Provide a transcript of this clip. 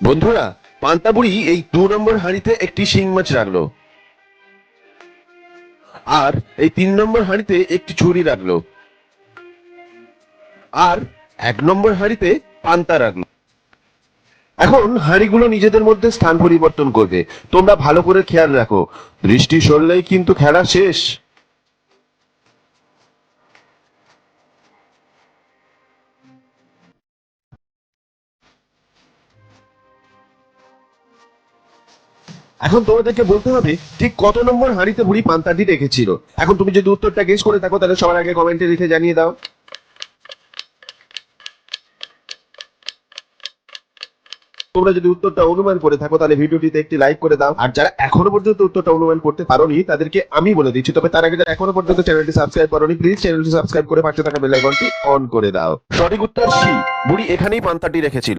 বন্ধুরা, পান্তা বুড়ি এই 2 নম্বর হাঁড়িতে একটি শিং মাছ রাখলো, আর এই 3 নম্বর হাঁড়িতে একটি ছুরি রাখলো, আর 1 নম্বর হাঁড়িতে পান্তা রাখলো। এখন হাঁড়িগুলো নিজেদের মধ্যে স্থান পরিবর্তন করবে। তোমরা ভালো করে খেয়াল রাখো, দৃষ্টি সরলেই কিন্তু খেলা শেষ। এখন তোমাদেরকে বলতে হবে ঠিক কত নম্বর হাঁড়িতে বুড়ি পান্তাটি রেখেছিল। এখন তুমি যদি উত্তরটা গেস করে থাকো তাহলে সবার আগে কমেন্টে লিখে জানিয়ে দাও। তোমরা যদি উত্তরটা অনুমান করে থাকো তাহলে ভিডিওটিতে একটি লাইক করে দাও, আর যারা এখনো পর্যন্ত উত্তরটা অনুমান করতে পারোনি তাদেরকে আমি বলে দিচ্ছি। তবে তার আগে যারা এখনো পর্যন্ত চ্যানেলটি সাবস্ক্রাইব করোনি, প্লিজ চ্যানেলটি সাবস্ক্রাইব করে পাশে থাকা বেল আইকনটি অন করে দাও। সঠিক উত্তর সি, বুড়ি এখানেই পান্তাটি রেখেছিল।